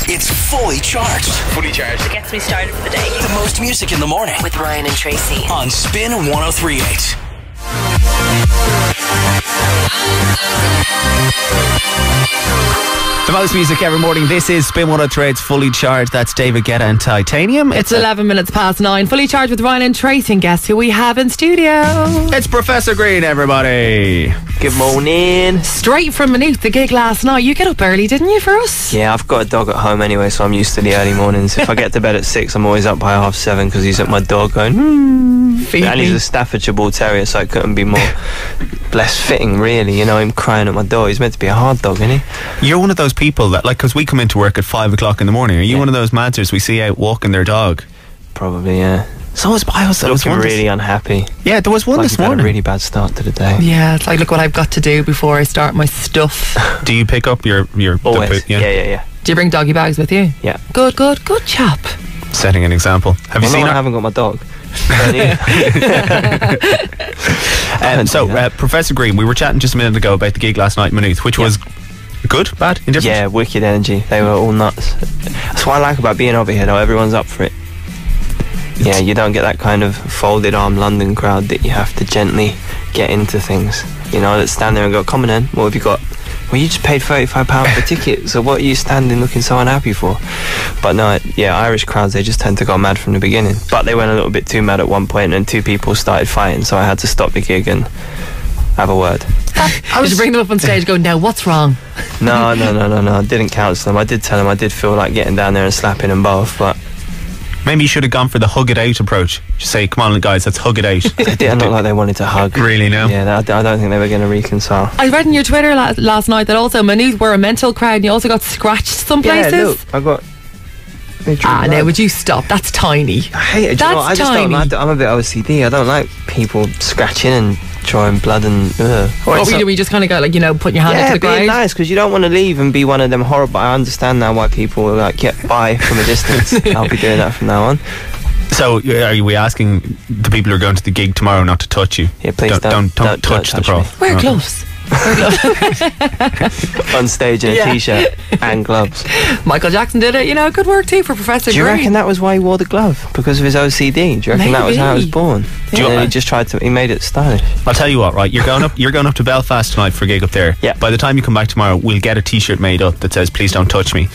It's Fully Charged. Fully Charged. It gets me started for the day. The most music in the morning. With Ryan and Tracy. On Spin 103.8. The most music every morning. This is Spin 103's Fully Charged. That's David Guetta and Titanium. It's 11 minutes past 9. Fully Charged with Ryan and Tracy. And guess who we have in studio? It's Professor Green, everybody. Good morning. Straight from Maynooth, the gig last night. You get up early, didn't you, for us? Yeah, I've got a dog at home anyway, so I'm used to the early mornings. If I get to bed at 6, I'm always up by 7:30 because he's at my dog going, And he's a Staffordshire Bull Terrier, so it couldn't be more less fitting, really. You know, him crying at my door. He's meant to be a hard dog, isn't he? You're one of those people that, like, because we come into work at 5 o'clock in the morning. Are you one of those mansers we see out walking their dog? Probably, yeah. So I was looking really unhappy. Yeah, there was one this morning. Had a really bad start to the day. Yeah, it's like, look what I've got to do before I start my stuff. Do you pick up your always? Yeah. Do you bring doggy bags with you? Yeah. Good chap. Setting an example. Have you seen? I haven't got my dog. Professor Green, we were chatting just a minute ago about the gig last night in Maynooth, which was good, bad, indifferent? Yeah, wicked energy. They were all nuts. That's what I like about being over here, though. Everyone's up for it. Yeah, you don't get that kind of folded arm London crowd that you have to gently get into things. You know, that stand there and go, come on then, what have you got? Well, you just paid £35 per ticket, so what are you standing looking so unhappy for? But no, yeah, Irish crowds, they just tend to go mad from the beginning. But they went a little bit too mad at one point and 2 people started fighting, so I had to stop the gig and have a word. Did you bring them up on stage going, now what's wrong? No, I didn't counsel them. I did tell them I did feel like getting down there and slapping them both, but... Maybe you should have gone for the hug it out approach. Just say, come on guys, let's hug it out. They didn't look like they wanted to hug. Really, no? Yeah, I don't think they were going to reconcile. I read in your Twitter last night that also Maynooth were a mental crowd and you also got scratched some places. Yeah, look, I got... now would you stop? That's tiny. I hate it. That's tiny. I'm a bit OCD. I don't like people scratching and drawing blood and... What were you just kind of go, like, you know, putting your hand into the ground? Yeah, nice, because you don't want to leave and be one of them horrible... I understand now why people like get by from a distance. I'll be doing that from now on. So, are we asking the people who are going to the gig tomorrow not to touch you? Yeah, please don't touch the prof. Wear gloves. On stage in a t-shirt and gloves. Michael Jackson did it, you know. Good work too for Professor Green. Do you reckon that was why he wore the glove? Because of his OCD? Do you reckon that was how it was born? Yeah. He just he made it stylish. I'll tell you what, right? You're going up to Belfast tonight for a gig up there. Yeah. By the time you come back tomorrow, we'll get a t-shirt made up that says "Please don't touch me,"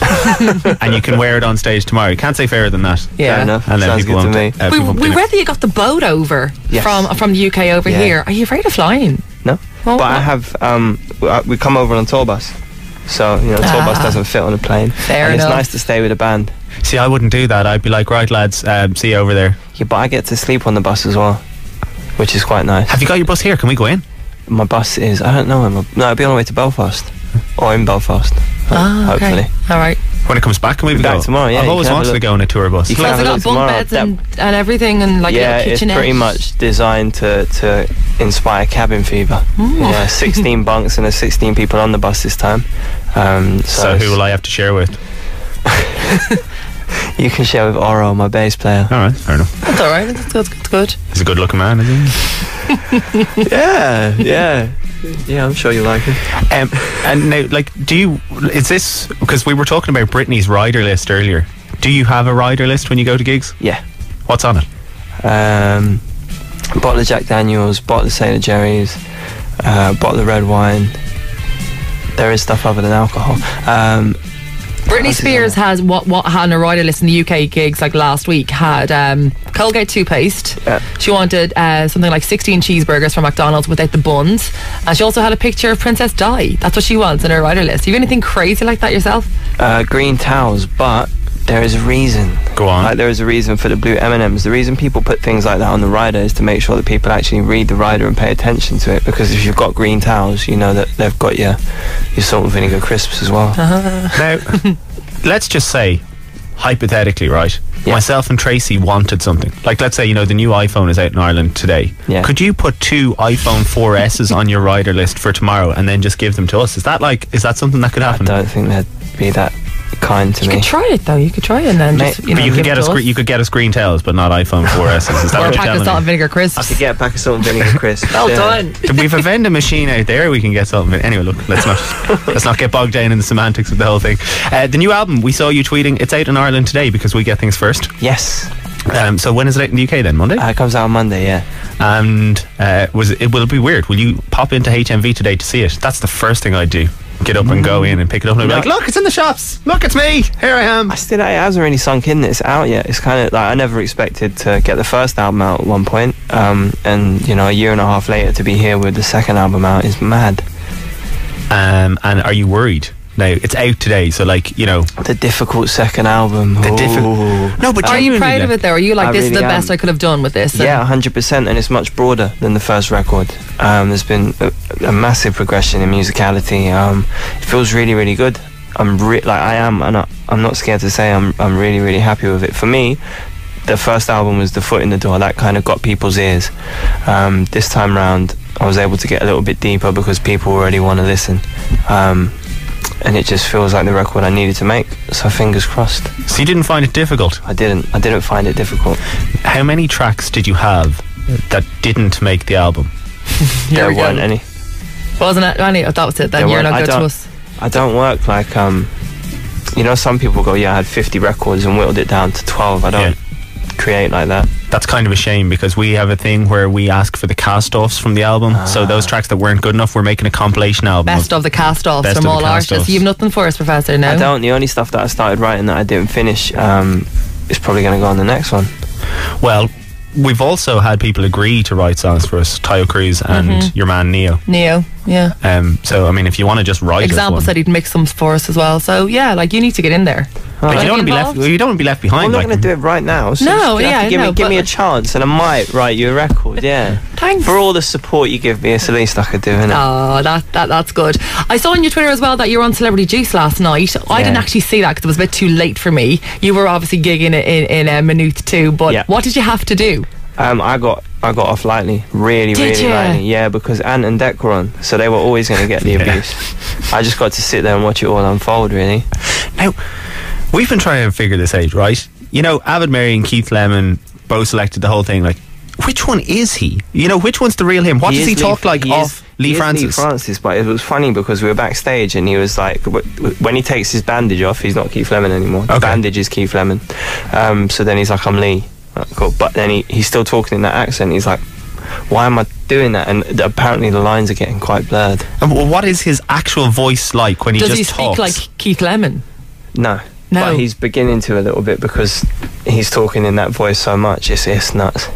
and you can wear it on stage tomorrow. You can't say fairer than that. Yeah. Fair enough. And then sounds people good to me. We read that you got the boat over from the UK over here. Are you afraid of flying? No. But I have, we come over on a tour bus. So, you know, a tour bus doesn't fit on a plane. Fair enough. It's nice to stay with a band. See, I wouldn't do that. I'd be like, right, lads, see you over there. Yeah, but I get to sleep on the bus as well, which is quite nice. Have you got your bus here? Can we go in? My bus is, I don't know. No, I'll be on the way to Belfast. Or in Belfast. Hopefully. Okay. All right. When it comes back, can we be go? Back tomorrow, yeah. I've always wanted to go on a tour bus. You Plus they got bunk beds and everything and like a little kitchenette. Yeah, it's pretty much designed to inspire cabin fever. Yeah, 16 bunks and there's 16 people on the bus this time. So who will I have to share with? You can share with Oro, my bass player. Alright, fair enough. That's alright, that's good. He's a good looking man, isn't he? Yeah, I'm sure you like him. And now, like, is this, because we were talking about Britney's rider list earlier, do you have a rider list when you go to gigs? Yeah. What's on it? Bottle of Jack Daniels, bottle of Sailor Jerry's, bottle of red wine. There is stuff other than alcohol. Britney Spears has what had on a rider list in the UK gigs like last week had Colgate toothpaste. She wanted something like 16 cheeseburgers from McDonald's without the buns, and she also had a picture of Princess Di. That's what she wants in her rider list. Do you have anything crazy like that yourself? Green towels, but there is a reason. Go on. Like, there is a reason for the blue M&Ms. The reason people put things like that on the rider is to make sure that people actually read the rider and pay attention to it, because if you've got green towels, you know that they've got your salt and vinegar crisps as well. Now, let's just say, hypothetically, right? Yeah. Myself and Tracy wanted something. Like, let's say, you know, the new iPhone is out in Ireland today. Yeah. Could you put 2 iPhone 4S's on your rider list for tomorrow and then just give them to us? Is that something that could happen? I don't think there'd be that kind to You me. could try it though. You could try it and then Mate, just, you know, But you could give get it to us. you could get us green tails, but not iPhone 4Ss. Is that Or a what you're pack of telling salt and me? vinegar I crisps. could get a pack of salt and vinegar crisps. Well yeah. done. We've a vending machine out there. We can get something. Anyway, look, let's not get bogged down in the semantics of the whole thing. The new album, we saw you tweeting. It's out in Ireland today because we get things first. Yes. So when is it out in the UK then? Monday? It comes out on Monday, yeah. And will it be weird? Will you pop into HMV today to see it? That's the first thing I'd do. Get up and go in and pick it up and be like, look, it's in the shops. Look, it's me. Here I am. It hasn't really sunk in that it's out yet. It's kind of like I never expected to get the first album out at one point, and you know, a year and a half later to be here with the second album out is mad. And are you worried? Now it's out today, so like, you know, The difficult second album. No, but Are you genuinely, proud of like- it though? Are you like, I this is really the am. best I could have done with this? Yeah, 100%, and it's much broader than the first record. There's been a massive progression in musicality. It feels really, really good. I'm not scared to say I'm really, really happy with it. For me, the first album was the foot in the door. That kind of got people's ears. This time round, I was able to get a little bit deeper because people already want to listen. And it just feels like the record I needed to make. So fingers crossed. So you didn't find it difficult? I didn't find it difficult. How many tracks did you have that didn't make the album? Here There we go. weren't any. Wasn't it? Annie, that was it. Then There you're weren't. not I good to don't- us. I don't work like you know, some people go, yeah, I had 50 records and whittled it down to 12. I don't create like that. That's kind of a shame because we have a thing where we ask for the cast-offs from the album. So those tracks that weren't good enough, we're making a compilation album. Best of the cast-offs Best from of the all artists. cast-offs. You've nothing for us, Professor, no? I don't. The only stuff that I started writing that I didn't finish is probably going to go on the next one. Well, we've also had people agree to write songs for us. Tayo Cruz and your man Neo. Neo, yeah. So I mean, if you want to just write Example us one, said he'd mix some for us as well. So yeah, like, you need to get in there. like, you don't want to be left. involved? You don't want to be left I'm behind. not like, going to do it right now. So No, you're gonna have yeah, to give no, me a but- chance, and I might write you a record. Yeah. Thanks. For all the support you give me, it's the least I could do, innit? Oh, that's good. I saw on your Twitter as well that you were on Celebrity Juice last night. I didn't actually see that because it was a bit too late for me. You were obviously gigging in Maynooth too, but Yeah. what did you have to do? I got off lightly, really, Did really ya? lightly. Yeah, because Ant and Dec were on, so they were always going to get the abuse. I just got to sit there and watch it all unfold, really. Now, we've been trying to figure this out, right? You know, Avid Mary and Keith Lemon both selected the whole thing. Like, which one is he? You know, which one's the real him? What does he talk like off Lee Francis? Lee Francis, but it was funny because we were backstage and he was like, when he takes his bandage off, he's not Keith Lemon anymore. The Okay. bandage is Keith Lemon. So then he's like, I'm Lee. Like, cool. But then he's still talking in that accent. He's like, why am I doing that? And apparently the lines are getting quite blurred. And what is his actual voice like when he Does just he talks? speak like Keith Lemon? No. No. But he's beginning to a little bit because he's talking in that voice so much. It's nuts.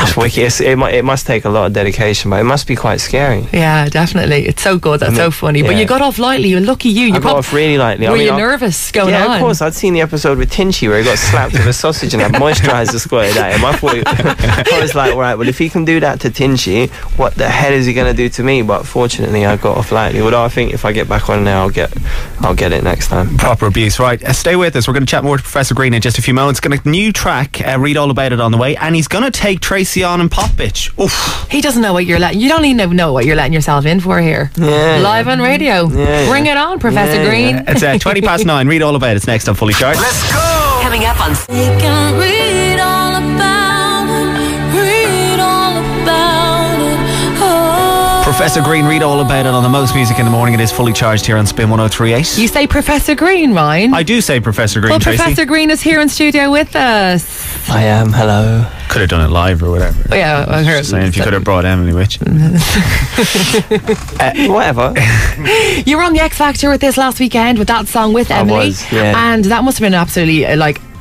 It's wicked. It must take a lot of dedication, but it must be quite scary. Yeah, definitely. It's so good. That's I mean, so funny. But yeah. you got off lightly. You're lucky you. I got off really lightly. Were you nervous going on? Yeah, of course. I'd seen the episode with Tinchy where he got slapped with a sausage and had moisturiser squirted at him. I thought I was like, right, well, if he can do that to Tinchy, what the hell is he going to do to me? But fortunately, I got off lightly. Although I think if I get back on there, I'll get it next time. Proper abuse, right? Stay with us. We're going to chat more to Professor Green in just a few moments. Got a new track. Read all about it on the way, and he's going to take Tracy on and Pop Bitch. Oof. He doesn't know what you're letting. You don't even know what you're letting yourself in for here. Yeah. Live on radio. Yeah. Bring it on, Professor Yeah. Green. It's 20 past 9. Read all about it. It's next on Fully Charged. Let's go. Coming up on Read all about it. Read all about it. Oh. Professor Green, read all about it on the most music in the morning. It is Fully Charged here on Spin 103.8. You say Professor Green, Ryan. I do say Professor Green, Well, Tracy. Professor Green is here in studio with us. I am. Hello. Could have done it live or whatever. Oh, yeah, I heard. Just saying, if you could have brought Emily with you. Whatever. You were on the X Factor with this last weekend with that song with I Emily. was, yeah. And that must have been absolutely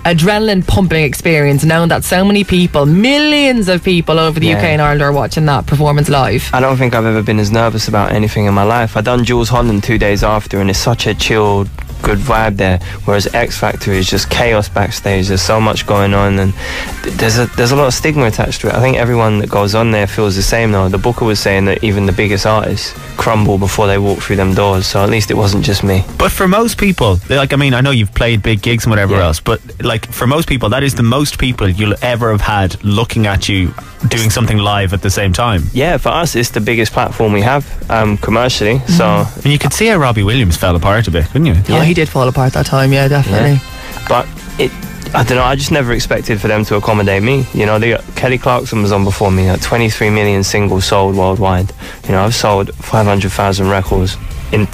adrenaline pumping experience, knowing that so many people, millions of people over the Yeah. UK and Ireland are watching that performance live. I don't think I've ever been as nervous about anything in my life. I done Jules Holland 2 days after, and it's such a chilled, good vibe there. Whereas X Factor is just chaos backstage. There's so much going on, and there's a lot of stigma attached to it. I think everyone that goes on there feels the same though. The booker was saying that even the biggest artists crumble before they walk through them doors. So at least it wasn't just me. But for most people, like, I mean, I know you've played big gigs and whatever Yeah. else, but like for most people, that is the most people you'll ever have had looking at you doing something live at the same time. Yeah, for us, it's the biggest platform we have commercially. So And you could see how Robbie Williams fell apart a bit, couldn't you? Yeah, he did fall apart that time. Yeah, definitely. Yeah. But I don't know, I just never expected for them to accommodate me. You know, Kelly Clarkson was on before me, 23 million singles sold worldwide. You know, I've sold 500,000 records and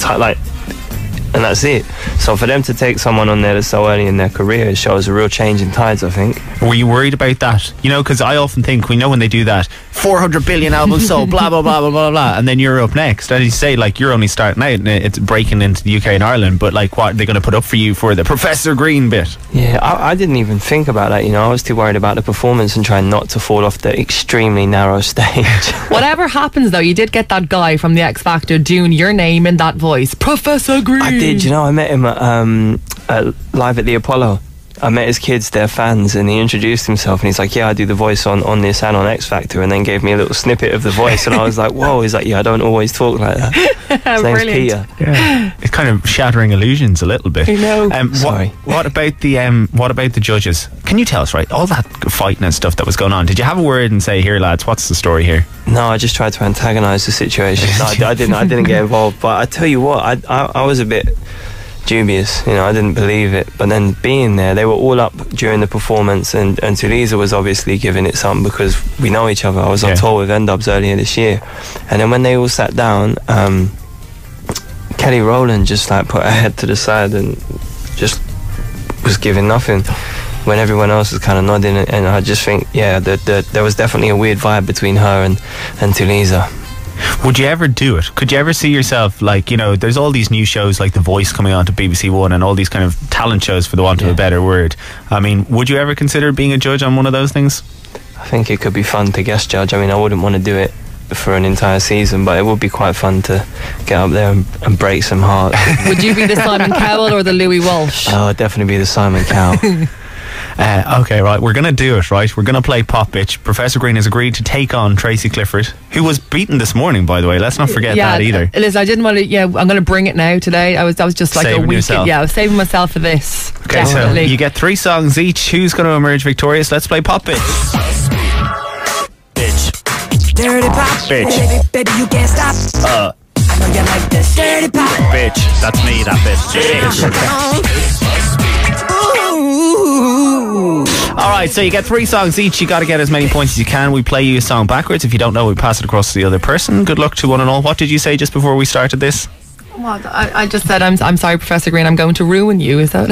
that's it. So for them to take someone on there that's so early in their career, it shows a real change in tides, I think. Were you worried about that? You know, because I often think, we know when they do that, 400 billion albums sold, blah, blah, blah, blah, blah, blah, and then you're up next. And you say, like, you're only starting out, and it's breaking into the UK and Ireland, but, like, what are they going to put up for you for the Professor Green bit? Yeah, I didn't even think about that, you know. I was too worried about the performance and trying not to fall off the extremely narrow stage. Whatever happens, though, you did get that guy from the X Factor doing your name in that voice, Professor Green. I did, you know, I met him live at the Apollo. I met his kids, their fans, and he introduced himself and he's like, yeah, I do the voice on this and on X Factor, and then gave me a little snippet of the voice, and I was like, whoa. He's like, yeah, I don't always talk like that. His name's Peter. Yeah. It's kind of shattering illusions a little bit. I know. Sorry. What about the judges? Can you tell us, right, all that fighting and stuff that was going on, did you have a word and say, here lads, what's the story here? No, I just tried to antagonise the situation. No, I didn't get involved, but I tell you what, I was a bit dubious, you know. I didn't believe it, but then being there, they were all up during the performance, and Tulisa was obviously giving it some because we know each other. I was on tour with N-Dubs earlier this year, and then when they all sat down, Kelly Rowland just like put her head to the side and just was giving nothing when everyone else was kind of nodding, and I just think, yeah, there was definitely a weird vibe between her and Tulisa. Would you ever do it? Could you ever see yourself, like, you know, there's all these new shows like The Voice coming on to BBC One and all these kind of talent shows, for the want of a better word. I mean, would you ever consider being a judge on one of those things? I think it could be fun to guest judge. I mean, I wouldn't want to do it for an entire season, but it would be quite fun to get up there and break some hearts. Would you be the Simon Cowell or the Louis Walsh? Oh, I'd definitely be the Simon Cowell. Okay, right, we're going to do it, right? We're going to play Pop Bitch. Professor Green has agreed to take on Tracy Clifford, who was beaten this morning, by the way. Let's not forget that either. Listen, I didn't want to, I'm going to bring it now today. I was just like saving a week. Yourself. Yeah, I was saving myself for this. Okay, definitely. So you get 3 songs each. Who's going to emerge victorious? Let's play Pop Bitch. Bitch. Dirty pop, Bitch. baby, you can't stop. I know you like this. Dirty pop, Bitch. That's me, that bitch. Alright, so you get 3 songs each. You got to get as many points as you can. We play you a song backwards. If you don't know, we pass it across to the other person. Good luck to one and all. What did you say just before we started this? What? I just said, I'm sorry, Professor Green, I'm going to ruin you. Is that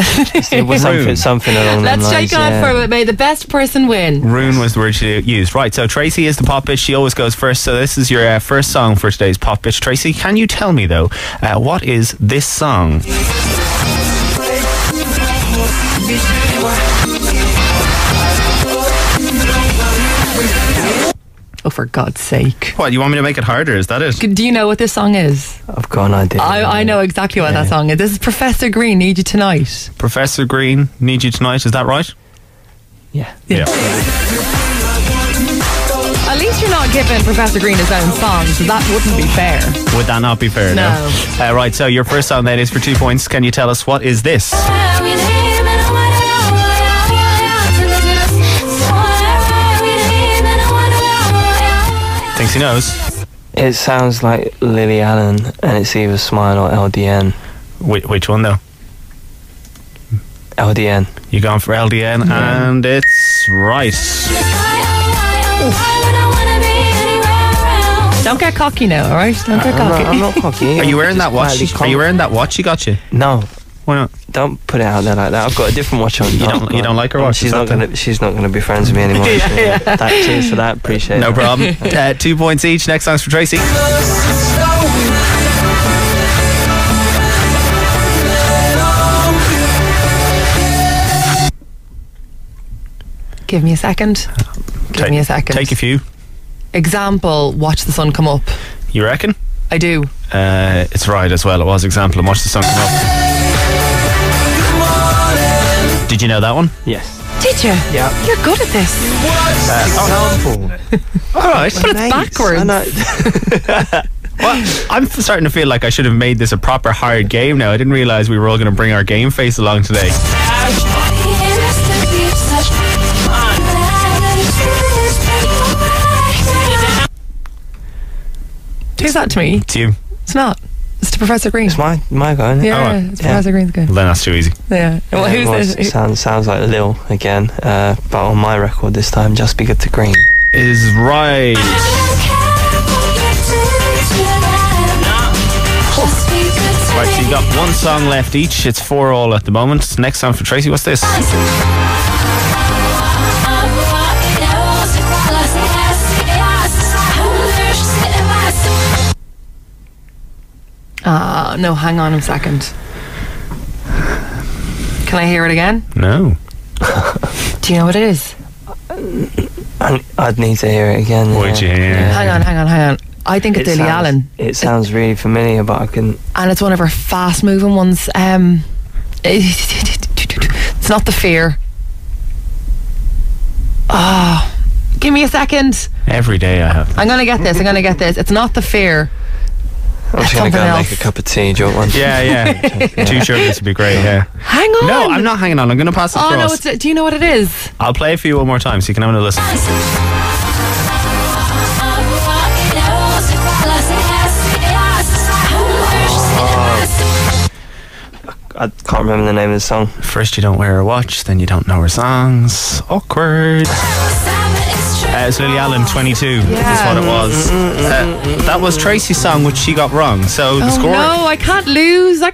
It was something along those lines. Let's shake on for it. May the best person win. Ruin was the word she used. Right, so Tracy is the Pop Bitch. She always goes first. So this is your first song for today's Pop Bitch. Tracy, can you tell me, though, what is this song? Oh, for God's sake. What, you want me to make it harder? Is that it? Do you know what this song is? I've got an idea. I know exactly what that song is. This is Professor Green, Need You Tonight. Professor Green, Need You Tonight. Is that right? Yeah. At least you're not giving Professor Green his own song, so that wouldn't be fair. Would that not be fair? No. Right, so your first song then is for 2 points. Can you tell us what is this? Thinks he knows. It sounds like Lily Allen, and it's either Smile or LDN. Which one though? LDN. You gone for LDN, and it's right. Don't get cocky now, alright? Don't get cocky. I'm not cocky. Are you wearing that watch? Are you wearing that watch she got you? No. Why not? Don't put it out there like that. I've got a different watch on. You don't like her watch? She's not gonna be friends with me anymore. Cheers for that. Appreciate it. No problem. 2 points each. Next song's for Tracy. Give me a second. Give me a second. Take a few. Example, Watch the Sun Come Up. You reckon? I do. It's right as well. It was example and Watch the Sun Come Up. Did you know that one? Yes. Did you? Yeah. You're good at this. All right. But it's backwards. Well, I'm starting to feel like I should have made this a proper hard game now. I didn't realise we were all going to bring our game face along today. Who's that to me? It's you. It's not. It's to Professor Green. It's my go, isn't it? Yeah, Alright. it's Professor Green's good. Well, then that's too easy. Yeah. Well, Yeah, well, who's this? sounds like Lil again, but on my record this time, Just Be Good to Green. Is right. Right, so you got one song left each. It's 4-4 at the moment. Next song for Tracy, what's this? No, hang on a second. Can I hear it again? No. Do you know what it is? I'd need to hear it again. Would you? Yeah. Hang on. I think it's Lily Allen. It sounds really familiar, but I can... And it's one of her fast-moving ones. It's not The Fear. Oh, give me a second. Every day I have. I'm gonna get this. It's not The Fear. I'm just going to go and make a cup of tea. Do you want one? Yeah. 2 sugars would be great, yeah. Hang on. No, I'm not hanging on. I'm going to pass it Oh, across. no, do you know what it is? I'll play it for you one more time so you can have a listen. I can't remember the name of the song. First you don't wear her watch, then you don't know her songs. Awkward. It's Lily Allen, 22 is what it was. That was Tracy's song, which she got wrong. So the score... No, I can't lose. I'm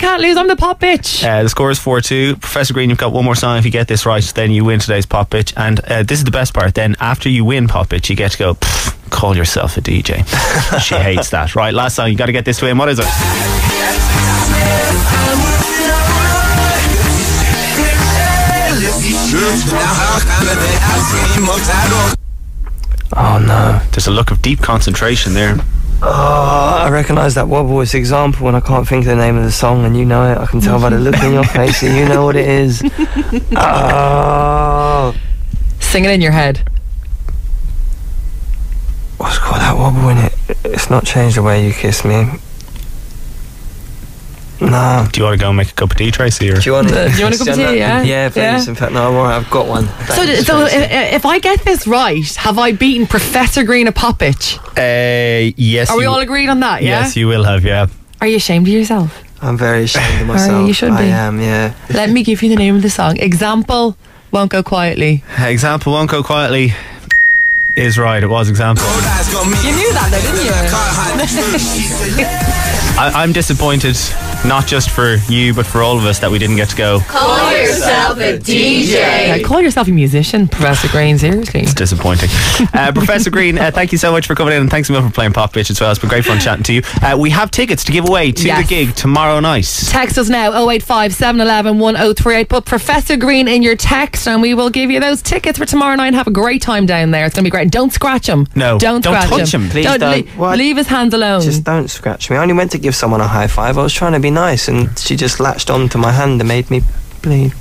the pop bitch. The score is 4-2. Professor Green, you've got one more song. If you get this right, then you win today's pop bitch. And this is the best part. Then after you win pop bitch, you get to go, call yourself a DJ. She hates that. Right, last song. You got to get this to win. What is it? Oh no. There's a look of deep concentration there. Oh, I recognise that wobble as example and I can't think of the name of the song, and you know it. I can tell by the look in your face that you know what it is. Oh. Sing it in your head. What's got that wobble in it? It's Not Changed the Way You Kiss Me. No. Do you want to go and make a cup of tea, Tracy? Or? Do you want a cup of tea? Yeah. Yeah, please. Yeah. In fact, no, I'm alright. I've got one. So if I get this right, have I beaten Professor Green a pop bitch? Yes. Are we all agreed on that? Yeah. Yes, you will have. Yeah. Are you ashamed of yourself? I'm very ashamed of myself. You should be. I am. Yeah. Let me give you the name of the song. Example Won't Go Quietly. Example Won't Go Quietly is right. It was Example. You knew that though, didn't you? I'm disappointed, not just for you, but for all of us, that we didn't get to go. Call yourself a DJ. Yeah, call yourself a musician, Professor Green, seriously. It's disappointing. Professor Green, thank you so much for coming in, and thanks a million for playing Pop Bitch as well. It's been great fun chatting to you. We have tickets to give away to the gig tomorrow night. Text us now, 085 711 1038. Put Professor Green in your text and we will give you those tickets for tomorrow night and have a great time down there. It's going to be great. Don't scratch him. No, don't scratch touch him. Please don't. Leave his hands alone. Just don't scratch me. I only went to give someone a high five. I was trying to be nice and she just latched onto my hand and made me bleed.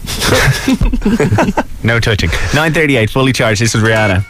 No touching. 9:38, fully charged. This is Rihanna.